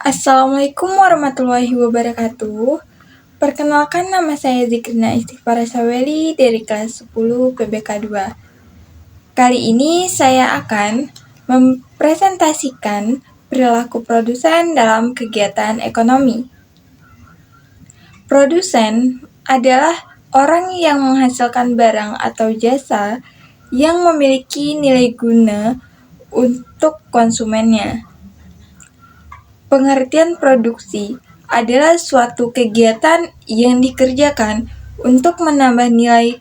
Assalamualaikum warahmatullahi wabarakatuh. Perkenalkan, nama saya Zikrina Istighfar Saweli dari kelas 10 PBK 2. Kali ini saya akan mempresentasikan perilaku produsen dalam kegiatan ekonomi. Produsen adalah orang yang menghasilkan barang atau jasa yang memiliki nilai guna untuk konsumennya. Pengertian produksi adalah suatu kegiatan yang dikerjakan untuk menambah nilai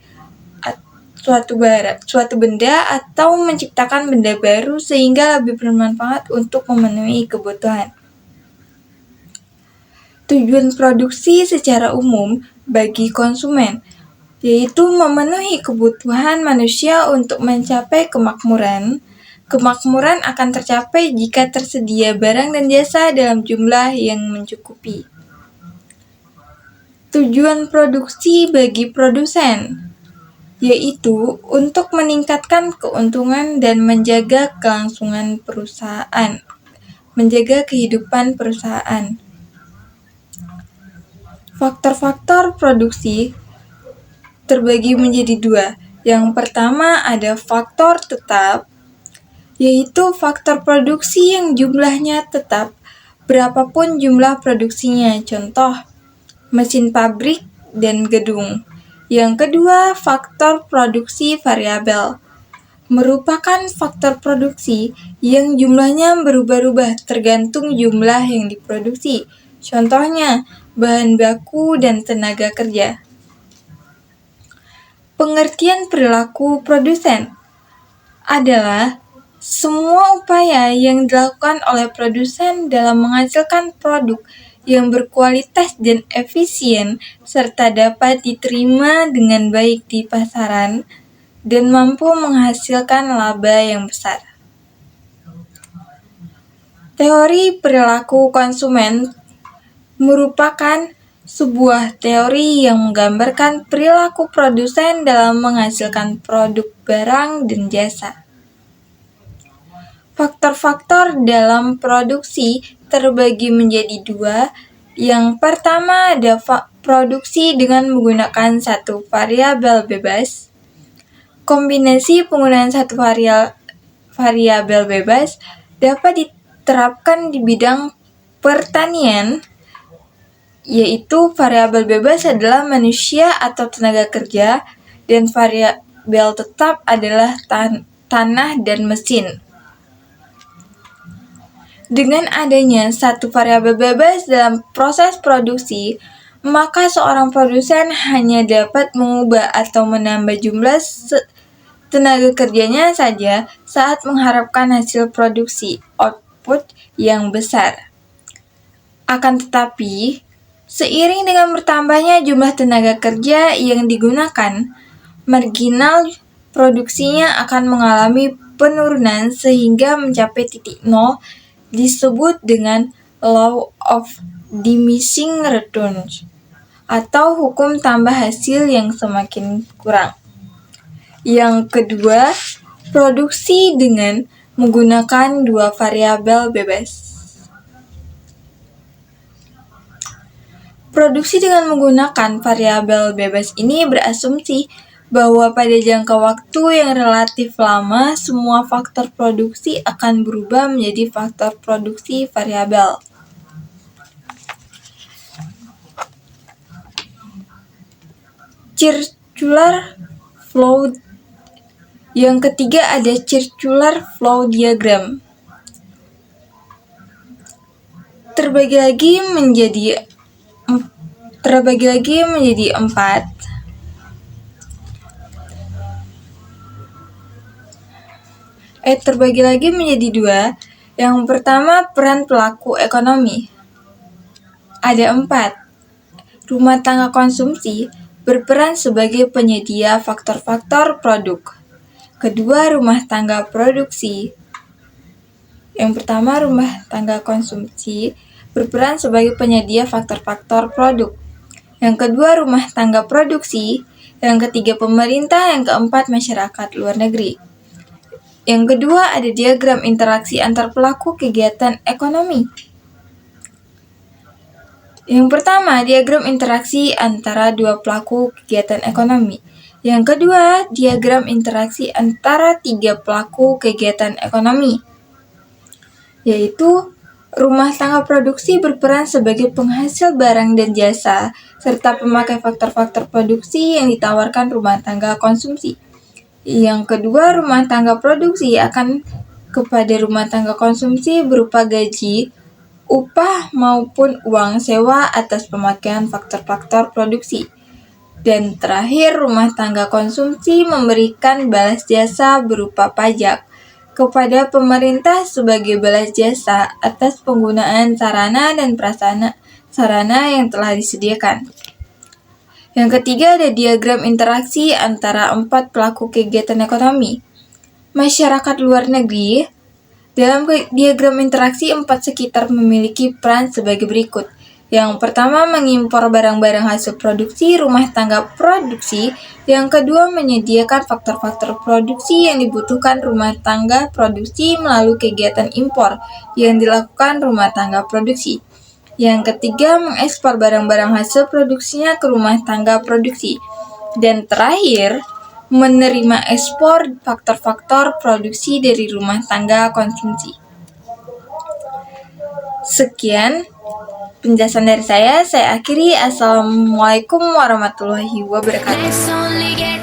suatu benda atau menciptakan benda baru sehingga lebih bermanfaat untuk memenuhi kebutuhan. Tujuan produksi secara umum bagi konsumen yaitu memenuhi kebutuhan manusia untuk mencapai kemakmuran. Kemakmuran akan tercapai jika tersedia barang dan jasa dalam jumlah yang mencukupi. Tujuan produksi bagi produsen yaitu untuk meningkatkan keuntungan dan menjaga kelangsungan perusahaan, menjaga kehidupan perusahaan. Faktor-faktor produksi terbagi menjadi dua. Yang pertama ada faktor tetap, yaitu faktor produksi yang jumlahnya tetap berapapun jumlah produksinya, contoh mesin pabrik dan gedung. Yang kedua, faktor produksi variabel merupakan faktor produksi yang jumlahnya berubah-ubah tergantung jumlah yang diproduksi, contohnya bahan baku dan tenaga kerja. Pengertian perilaku produsen adalah semua upaya yang dilakukan oleh produsen dalam menghasilkan produk yang berkualitas dan efisien serta dapat diterima dengan baik di pasaran dan mampu menghasilkan laba yang besar. Teori perilaku konsumen merupakan sebuah teori yang menggambarkan perilaku produsen dalam menghasilkan produk barang dan jasa. Faktor-faktor dalam produksi terbagi menjadi dua. Yang pertama ada produksi dengan menggunakan satu variabel bebas. Kombinasi penggunaan satu variabel bebas dapat diterapkan di bidang pertanian, yaitu variabel bebas adalah manusia atau tenaga kerja, dan variabel tetap adalah tanah dan mesin. Dengan adanya satu variabel bebas dalam proses produksi, maka seorang produsen hanya dapat mengubah atau menambah jumlah tenaga kerjanya saja saat mengharapkan hasil produksi output yang besar. Akan tetapi, seiring dengan bertambahnya jumlah tenaga kerja yang digunakan, marginal produksinya akan mengalami penurunan sehingga mencapai titik nol, disebut dengan law of diminishing returns atau hukum tambah hasil yang semakin kurang. Yang kedua, produksi dengan menggunakan dua variabel bebas. Produksi dengan menggunakan variabel bebas ini berasumsi bahwa pada jangka waktu yang relatif lama, semua faktor produksi akan berubah menjadi faktor produksi variabel. Circular flow. Yang ketiga ada circular flow diagram. Terbagi lagi menjadi 4. Terbagi lagi menjadi 2. Yang pertama, peran pelaku ekonomi. Ada 4. Rumah tangga konsumsi berperan sebagai penyedia faktor-faktor produk. Kedua, rumah tangga produksi. Yang pertama, rumah tangga konsumsi berperan sebagai penyedia faktor-faktor produk. Yang kedua, rumah tangga produksi. Yang ketiga, pemerintah. Yang keempat, masyarakat luar negeri. Yang kedua, ada diagram interaksi antar pelaku kegiatan ekonomi. Yang pertama, diagram interaksi antara dua pelaku kegiatan ekonomi. Yang kedua, diagram interaksi antara tiga pelaku kegiatan ekonomi, yaitu rumah tangga produksi berperan sebagai penghasil barang dan jasa, serta pemakai faktor-faktor produksi yang ditawarkan rumah tangga konsumsi. Yang kedua, rumah tangga produksi akan kepada rumah tangga konsumsi berupa gaji, upah maupun uang sewa atas pemakaian faktor-faktor produksi. Dan terakhir, rumah tangga konsumsi memberikan balas jasa berupa pajak kepada pemerintah sebagai balas jasa atas penggunaan sarana dan prasarana yang telah disediakan. Yang ketiga, ada diagram interaksi antara empat pelaku kegiatan ekonomi. Masyarakat luar negeri. Dalam diagram interaksi, empat sekitar memiliki peran sebagai berikut. Yang pertama, mengimpor barang-barang hasil produksi rumah tangga produksi. Yang kedua, menyediakan faktor-faktor produksi yang dibutuhkan rumah tangga produksi melalui kegiatan impor yang dilakukan rumah tangga produksi. Yang ketiga, mengekspor barang-barang hasil produksinya ke rumah tangga produksi. Dan terakhir, menerima ekspor faktor-faktor produksi dari rumah tangga konsumsi. Sekian penjelasan dari saya akhiri. Assalamualaikum warahmatullahi wabarakatuh.